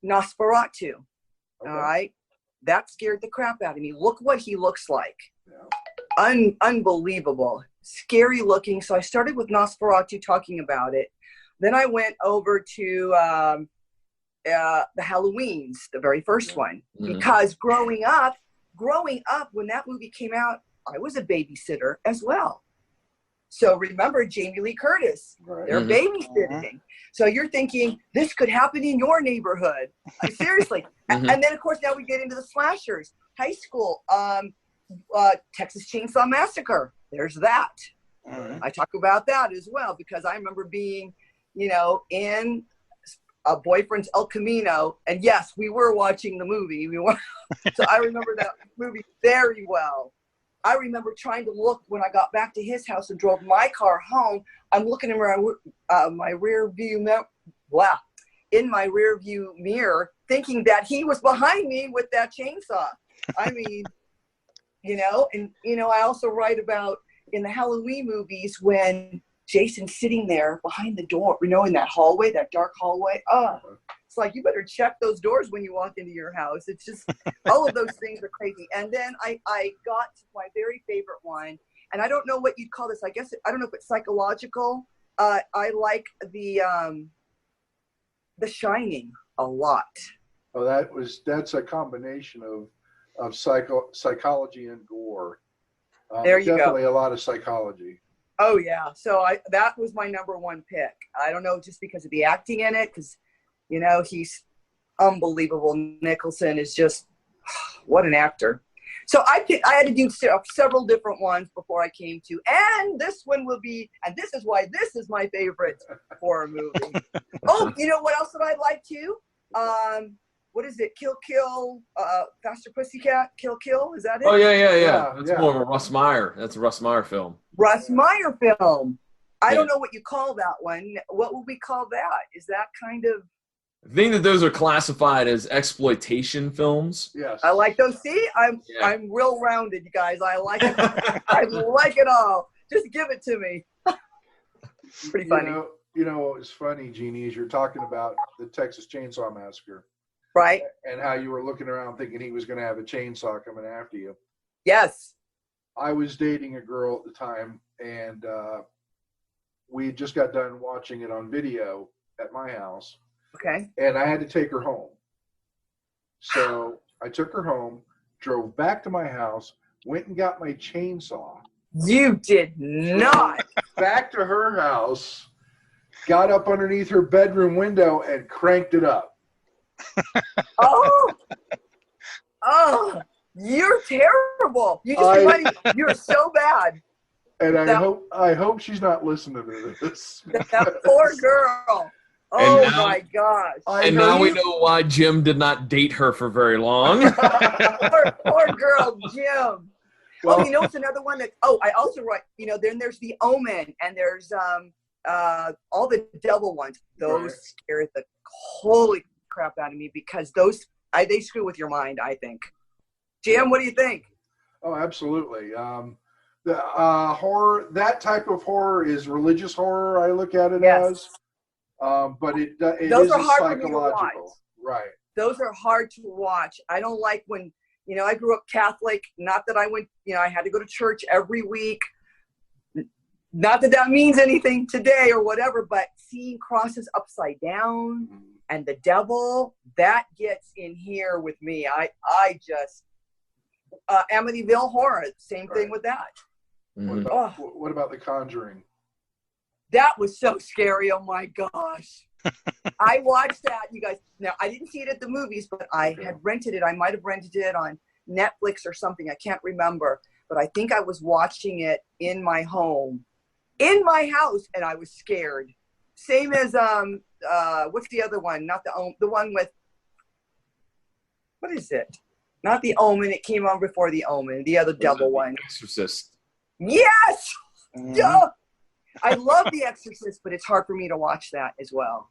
Nosferatu. Okay. All right? That scared the crap out of me. Look what he looks like. Yeah. Unbelievable. Scary looking. So I started with Nosferatu, talking about it. Then I went over to the Halloweens, the very first one. Mm-hmm. Because growing up, when that movie came out, I was a babysitter as well. So remember Jamie Lee Curtis, they're babysitting. So you're thinking, this could happen in your neighborhood. Seriously. And then, of course, now we get into the slashers. High school, Texas Chainsaw Massacre. There's that. I talk about that as well, because I remember being, in a boyfriend's El Camino. And yes, we were watching the movie. So I remember that movie very well. I remember trying to look when I got back to his house and drove my car home. I'm looking in my rear view mirror, thinking that he was behind me with that chainsaw. I mean, I also write about in the Halloween movies when Jason's sitting there behind the door, in that hallway, that dark hallway. It's like, you better check those doors when you walk into your house. It's just, all of those things are crazy. And then I got to my very favorite one, and I don't know what you'd call this. I guess, I don't know if it's psychological. I like the Shining a lot. Oh, that's a combination of psychology and gore. There you go. Definitely a lot of psychology. Oh yeah. So that was my number one pick. I don't know, just because of the acting in it, because he's unbelievable. Nicholson is just, what an actor. So I had to do several different ones before I came to, and this one will be, and this is why this is my favorite horror movie. Oh, you know what else that I like too? what is it? Kill Kill, Faster Pussycat, Kill Kill. Is that it? Oh yeah. That's Yeah. more of a Russ Meyer. That's a Russ Meyer film. Russ Meyer film. I Yeah. don't know what you call that one. What would we call that? Is that kind of? I think that those are classified as exploitation films. Yes. I like those. See, I'm real rounded, you guys. I like it. I like it all. Just give it to me. Pretty funny. You know, it's funny, Jeannie, as you're talking about the Texas Chainsaw Massacre. Right? And how you were looking around thinking he was going to have a chainsaw coming after you. Yes. I was dating a girl at the time, and we just got done watching it on video at my house. Okay. And I had to take her home. So I took her home, drove back to my house, went and got my chainsaw. You did not. Back to her house, got up underneath her bedroom window and cranked it up. Oh, you're terrible. You're so bad. And I hope she's not listening to this. That poor girl. Oh my gosh. And now we know why Jim did not date her for very long. poor girl, Jim. Well, you know, it's another one that, I also write, then there's The Omen, and there's all the devil ones. Those scare the holy crap out of me, because they screw with your mind, I think. Jim, what do you think? Oh, absolutely. The horror, that type of horror is religious horror, I look at it as. But it Those is are hard for me to psychological. watch. Right. Those are hard to watch. I don't like when, I grew up Catholic. Not that I went, I had to go to church every week. Not that that means anything today or whatever, but seeing crosses upside down and the devil, that gets in here with me. I just, Amityville Horror, same thing with that. What about The Conjuring? That was so scary. Oh my gosh. I watched that, you guys. Now, I didn't see it at the movies, but I had rented it. I might have rented it on Netflix or something. I can't remember. But I think I was watching it in my home, in my house, and I was scared. Same as, what's the other one? Not the one with, what is it? Not The Omen. It came on before The Omen. The other devil one. Exorcist. Yes! Duh! I love The Exorcist, but it's hard for me to watch that as well.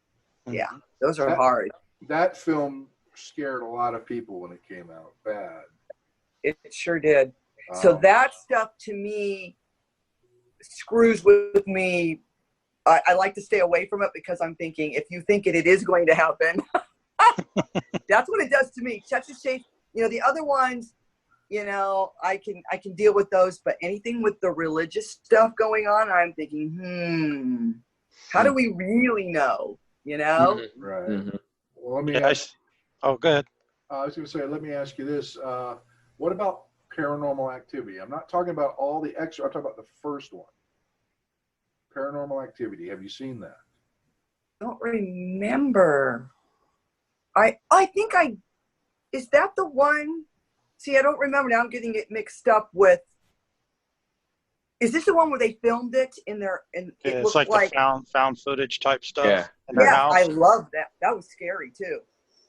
Yeah, those are hard. That film scared a lot of people when it came out. Bad. It sure did. So that stuff to me screws with me. I like to stay away from it because I'm thinking, if you think it is going to happen. That's what it does to me. Texas Chainsaw. The other ones, I can deal with those, but anything with the religious stuff going on, I'm thinking, how do we really know? Right. Mm-hmm. Well, let me ask. Oh, go ahead. I was going to say, let me ask you this. What about Paranormal Activity? I'm not talking about all the extra. I'm talking about the first one. Paranormal Activity. Have you seen that? I don't remember. I think is that the one? See, I don't remember now. I'm getting it mixed up with. Is this the one where they filmed it in their? It's like the found footage type stuff. In their Yeah, house. I love that. That was scary too.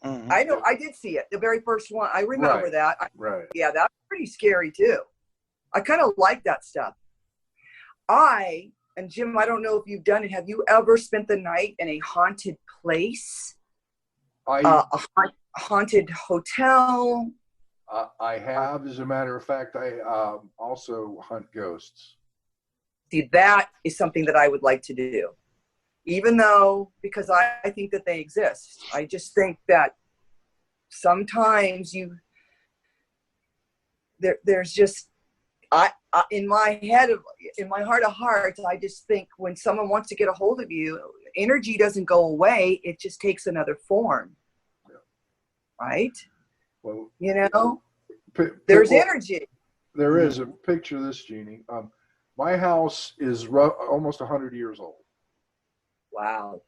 Mm-hmm. I know. I did see it. The very first one. I remember that. Right. Yeah, that's pretty scary too. I kind of like that stuff. And Jim, I don't know if you've done it. Have you ever spent the night in a haunted place? A haunted hotel? I have. As a matter of fact, I also hunt ghosts. See, that is something that I would like to do. Even though, because I think that they exist. I just think that sometimes there's just, in my head, in my heart of hearts, I just think when someone wants to get a hold of you, energy doesn't go away. It just takes another form. Yeah. Right? Well, there's energy. There is. A picture of this, Jeannie. My house is almost 100 years old. Wow.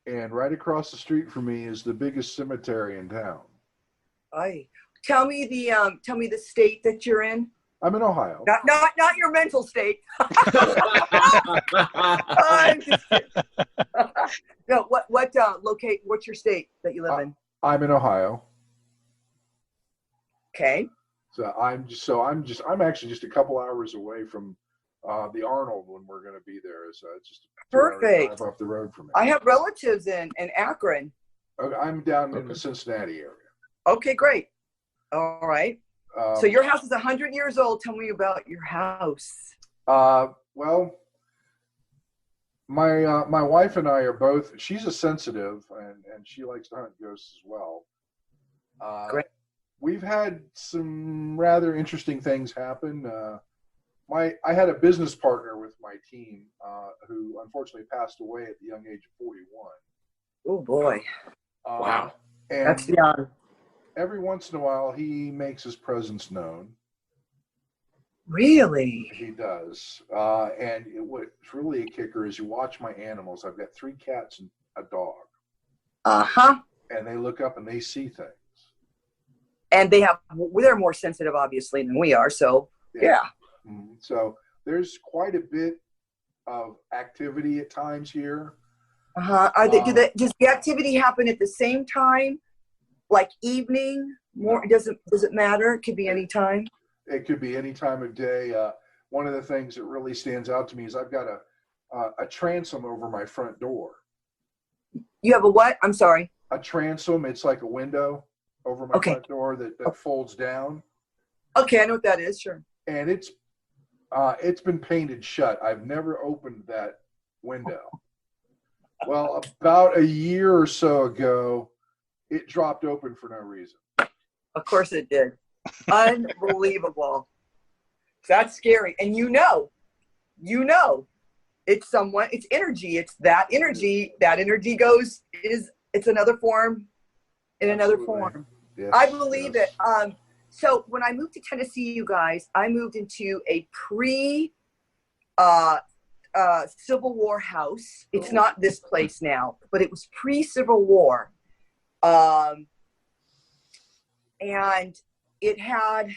And right across the street from me is the biggest cemetery in town. Tell me the state that you're in. I'm in Ohio. Not your mental state. I'm just kidding. No, what's your state that you live in? I'm in Ohio. Okay. So I'm actually just a couple hours away from the Arnold when we're going to be there. So it's just a 2-hour Perfect. drive off the road from me. I have relatives in Akron. I'm down in the Cincinnati area. Okay, great. All right. So your house is 100 years old. Tell me about your house. Well, my wife and I are both. She's a sensitive, and she likes to hunt ghosts as well. Great. We've had some rather interesting things happen. I had a business partner with my team who unfortunately passed away at the young age of 41. Oh boy! Wow, and that's young. Every once in a while, he makes his presence known. Really? He does. And what's really a kicker is you watch my animals. I've got 3 cats and a dog. Uh-huh. And they look up and they see things. And they're more sensitive, obviously, than we are. So, yeah. Mm-hmm. So there's quite a bit of activity at times here. Uh-huh. Does the activity happen at the same time? Like evening? More? No. Does it matter? It could be any time. It could be any time of day. One of the things that really stands out to me is I've got a transom over my front door. You have a what? I'm sorry. A transom. It's like a window over my front door that folds down. Okay, I know what that is. Sure. And it's been painted shut. I've never opened that window. Well, about a year or so ago, it dropped open for no reason. Of course it did. Unbelievable. That's scary. And you know, it's energy. It's that energy. That energy it's another form in another form. Yes, I believe it. So when I moved to Tennessee, you guys, I moved into a Civil War house. It's not this place now, but it was pre-Civil War. And it had,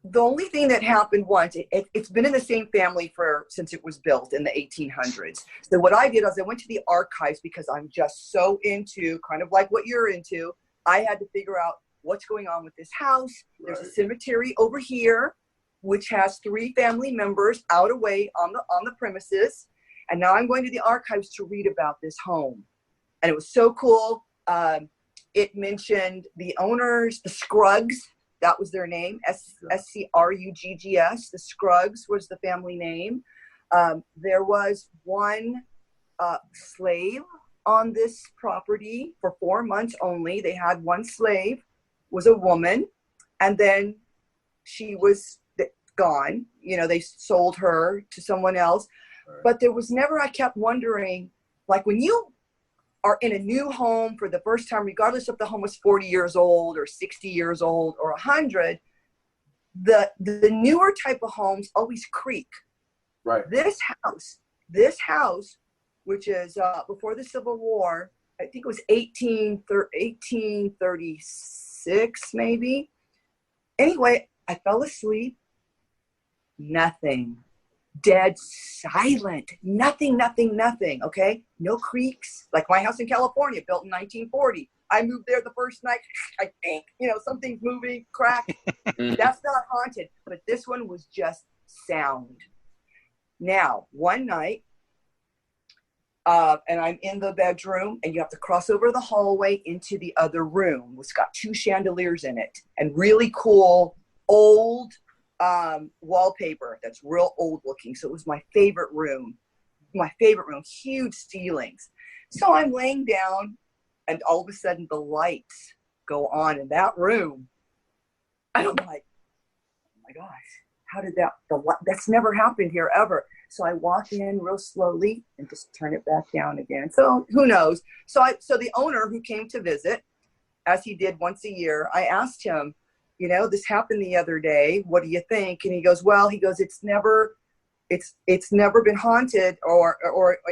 the only thing that happened once, it's been in the same family since it was built in the 1800s. So what I did was I went to the archives because I'm just so into, kind of like what you're into. I had to figure out what's going on with this house. There's a cemetery over here, which has 3 family members out away on the premises. And now I'm going to the archives to read about this home. And it was so cool. It mentioned the owners, the Scruggs. That was their name, Scruggs. The Scruggs was the family name. There was one slave on this property for 4 months only. They had one slave, was a woman, and then she was gone. They sold her to someone else. Right. But there was never, I kept wondering, like when you are in a new home for the first time, regardless if the home was 40 years old or 60 years old or 100, the newer type of homes always creak. Right. This house, which is before the Civil War, I think it was 1836 maybe. Anyway, I fell asleep. Nothing. Dead silent. Nothing. Okay? No creaks. Like my house in California, built in 1940. I moved there the first night. I think, something's moving, crack. That's not haunted. But this one was just sound. Now, one night, and I'm in the bedroom, and you have to cross over the hallway into the other room. It's got 2 chandeliers in it, and really cool, old wallpaper that's real old looking. So it was my favorite room, huge ceilings. So I'm laying down and all of a sudden the lights go on in that room. And I'm like, oh my gosh, how did that's never happened here ever. So I walk in real slowly and just turn it back down again. So who knows? So the owner who came to visit, as he did once a year, I asked him, this happened the other day. What do you think? And he goes, it's never been haunted or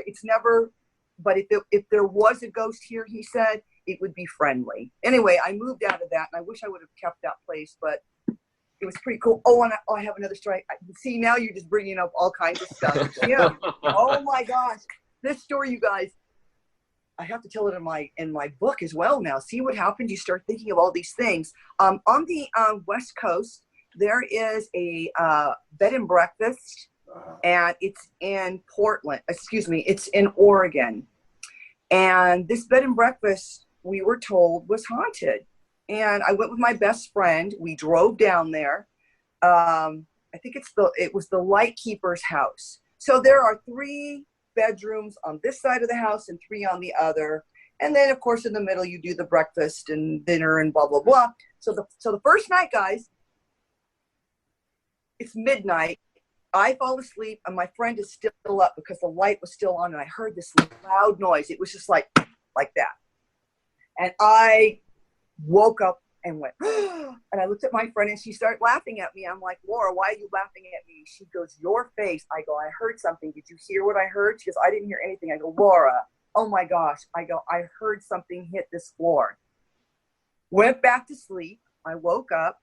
it's never, but if there was a ghost here, he said, it would be friendly. Anyway, I moved out of that and I wish I would have kept that place, but it was pretty cool. Oh, and I have another story. See, now you're just bringing up all kinds of stuff. Yeah. Oh my gosh. This story, you guys. I have to tell it in my book as well now. See what happens? You start thinking of all these things. On the West Coast, there is a bed and breakfast, and it's in Portland. Excuse me, it's in Oregon. And this bed and breakfast, we were told, was haunted. And I went with my best friend. We drove down there. I think it was the lightkeeper's house. So there are 3 bedrooms on this side of the house and 3 on the other. And then, of course, in the middle, you do the breakfast and dinner and blah, blah, blah. So the first night, guys, it's midnight. I fall asleep, and my friend is still up because the light was still on, and I heard this loud noise. It was just like that. And I woke up and went, and I looked at my friend, and she started laughing at me. I'm like, Laura, why are you laughing at me? She goes, your face. I go, I heard something. Did you hear what I heard? She goes, I didn't hear anything. I go, Laura, oh my gosh. I go, I heard something hit this floor. Went back to sleep. I woke up,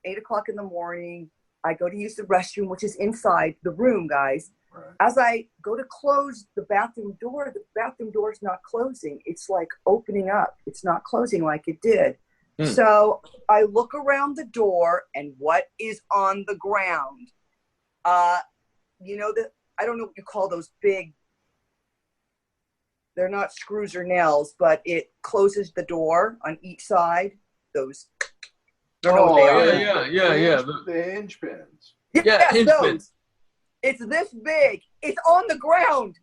8 o'clock in the morning. I go to use the restroom, which is inside the room, guys. Right. As I go to close the bathroom door is not closing. It's like opening up. It's not closing like it did. So I look around the door, and what is on the ground? I don't know what you call those big, they're not screws or nails, but it closes the door on each side. Those. Yeah. The hinge pins. Yeah, hinge those. pins. It's this big. It's on the ground.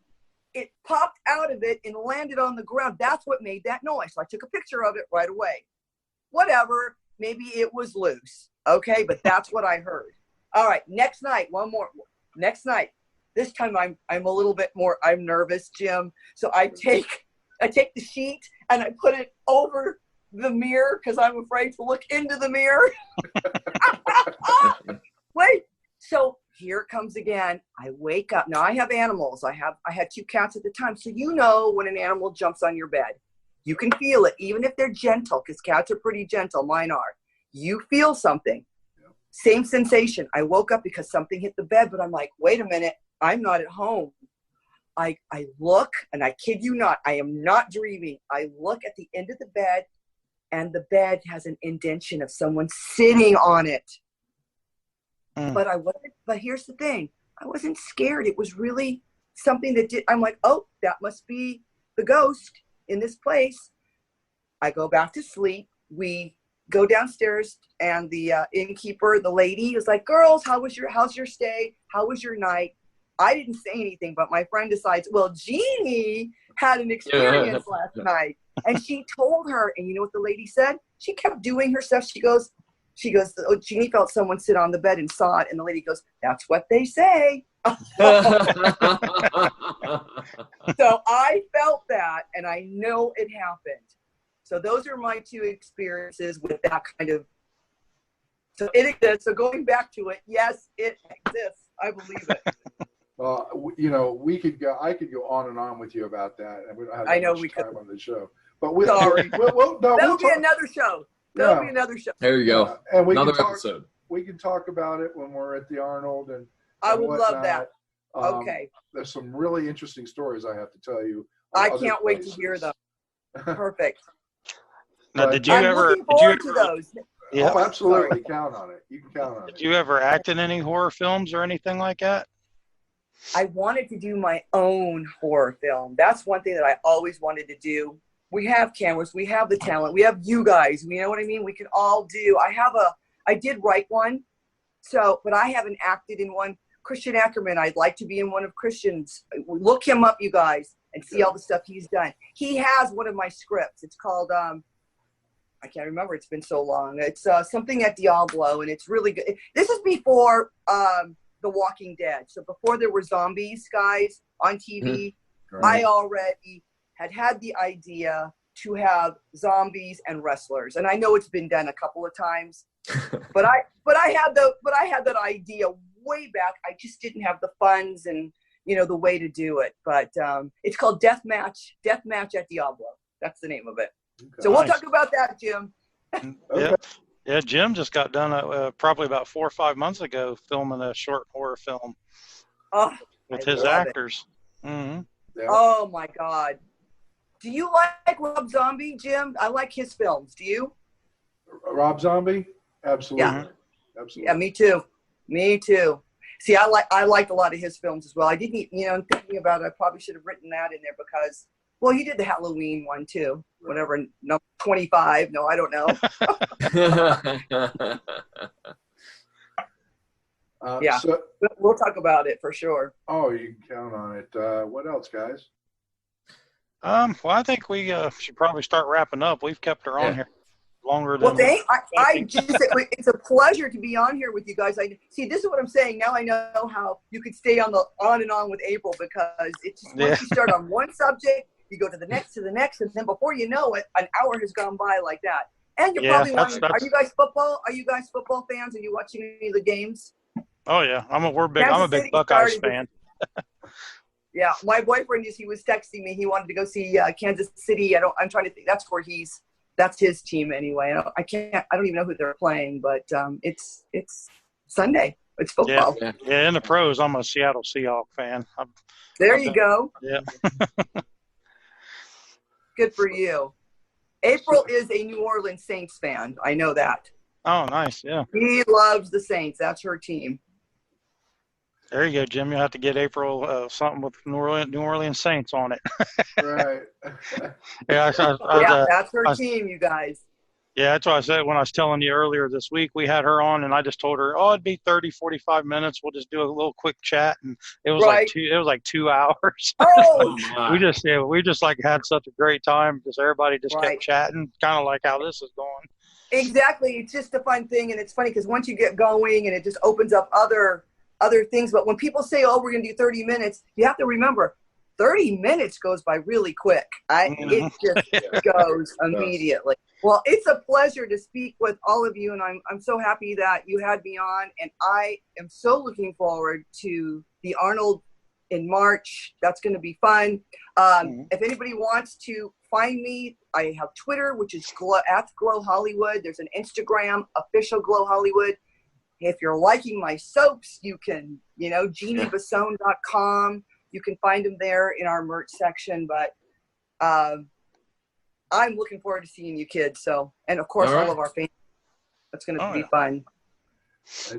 It popped out of it and landed on the ground. That's what made that noise. So I took a picture of it right away. Whatever. Maybe it was loose. Okay, but that's what I heard. All right, next night, one more. Next night. This time I'm a little bit more, I'm nervous, Jim. So I take the sheet and I put it over the mirror because I'm afraid to look into the mirror. Wait. So here it comes again. I wake up. Now I have animals. I had 2 cats at the time. So you know when an animal jumps on your bed, you can feel it, even if they're gentle, because cats are pretty gentle. Mine are. You feel something. Yeah. Same sensation. I woke up because something hit the bed, but I'm like, wait a minute. I'm not at home. I look, and I kid you not, I am not dreaming. I look at the end of the bed, and the bed has an indentation of someone sitting on it. But but here's the thing. I wasn't scared. It was really something that I'm like, oh, that must be the ghost in this place. I go back to sleep. We go downstairs, and the innkeeper, the lady, was like, girls, how's your stay? How was your night? I didn't say anything, but my friend decides, well, Jeannie had an experience last night. And she told her, and you know what the lady said? She kept doing her stuff. She goes, oh, Jeannie felt someone sit on the bed and saw it. And the lady goes, that's what they say. So I felt that, and I know it happened. So those are my 2 experiences with that kind of. So it exists. So going back to it, yes, it exists. I believe it. I could go on and on with you about that, and we don't have much time on the show. But sorry, that'll be another show. That'll be another show. There you go. And another episode. We can talk about it when we're at the Arnold and. I would love that. Okay. There's some really interesting stories I have to tell you. I can't wait to hear them. Perfect. Now, did you I'm ever? Looking forward to those. Yeah. Oh, absolutely. Count on it. You can count on it. Did you ever act in any horror films or anything like that? I wanted to do my own horror film. That's one thing that I always wanted to do. We have cameras. We have the talent. We have you guys. You know what I mean? We can all do. I did write one. But I haven't acted in one. Christian Ackerman, I'd like to be in one of Christian's. Look him up, you guys, and see all the stuff he's done. He has one of my scripts. It's called, I can't remember. It's been so long. It's something at Diablo, and it's really good. This is before The Walking Dead. So before there were zombies, guys, on TV, I already had the idea to have zombies and wrestlers. And I know it's been done a couple of times, but I had that idea way back. I just didn't have the funds and, the way to do it. But it's called Death Match at Diablo. That's the name of it. Okay. So we'll talk about that, Jim. Okay. Yeah, Jim just got done probably about 4 or 5 months ago filming a short horror film with his actors. Mm-hmm. Yeah. Oh my God. Do you like Rob Zombie, Jim? I like his films. Do you? Rob Zombie? Absolutely. Yeah. Absolutely. Yeah, me too. Me too. See, I liked a lot of his films as well. I didn't, I'm thinking about it. I probably should have written that in there because, well, he did the Halloween one too. Whatever, number 25. No, I don't know. Yeah, so, we'll talk about it for sure. Oh, you can count on it. What else, guys? Well, I think we should probably start wrapping up. We've kept her on here longer than. Well, it's a pleasure to be on here with you guys. This is what I'm saying. Now I know how you could stay on and on with April, because it's just once you start on one subject, you go to the next, and then before you know it, an hour has gone by like that. And you're probably wondering, are you guys football? Are you guys football fans? Are you watching any of the games? Oh yeah, I'm a big Buckeyes fan. Yeah, my boyfriend he was texting me. He wanted to go see Kansas City. I'm trying to think. That's his team anyway. I don't even know who they're playing, but it's Sunday. It's football. Yeah. In the pros, I'm a Seattle Seahawks fan. There you go. Yeah. Good for you. April is a New Orleans Saints fan. I know that. Oh, nice. Yeah. He loves the Saints. That's her team. There you go, Jim. You'll have to get April something with New Orleans Saints on it. Right. That's her team, you guys. Yeah, that's what I said when I was telling you earlier this week. We had her on, and I just told her, it'd be 30, 45 minutes. We'll just do a little quick chat, and it was like 2 hours. Oh, we just had such a great time because everybody just kept chatting, kind of like how this is going. Exactly. It's just a fun thing, and it's funny because once you get going, and it just opens up other things. But when people say, we're going to do 30 minutes, you have to remember 30 minutes goes by really quick. It just goes immediately. Well, it's a pleasure to speak with all of you, and I'm so happy that you had me on, and I am so looking forward to the Arnold in March. That's going to be fun. If anybody wants to find me, I have Twitter, which is at Glow Hollywood. There's an Instagram, official Glow Hollywood. If you're liking my soaps, you can, JeanneBasone.com. You can find them there in our merch section. But I'm looking forward to seeing you kids. So, and of course, all of our fans. That's going to be fun.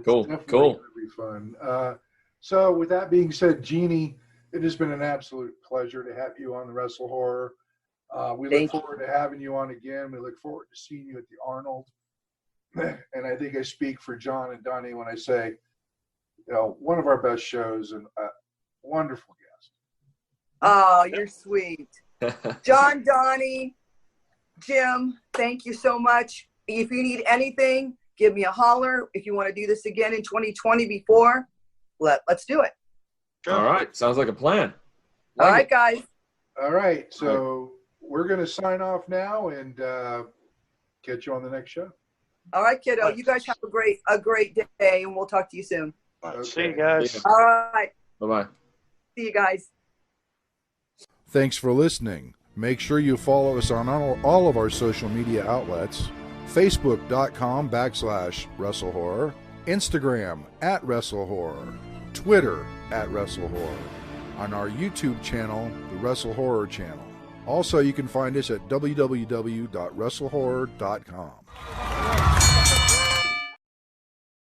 Cool. Going to be fun. So, with that being said, Jeannie, it has been an absolute pleasure to have you on the Wrestle Horror. We look forward to having you on again. We look forward to seeing you at the Arnold. And I think I speak for John and Donnie when I say, one of our best shows and a wonderful guest. Oh, you're sweet. John, Donnie, Jim, thank you so much. If you need anything, give me a holler. If you want to do this again in 2020 let's do it. All right. Sounds like a plan. All right, guys. All right. So we're going to sign off now and catch you on the next show. All right, kiddo. You guys have a great day, and we'll talk to you soon. Okay. See you guys. All right. Bye-bye. See you guys. Thanks for listening. Make sure you follow us on all of our social media outlets. Facebook.com/WrestleHorror, Instagram @WrestleHorror, Twitter @WrestleHorror, on our YouTube channel, the WrestleHorror channel. Also, you can find us at www.WrestleHorror.com.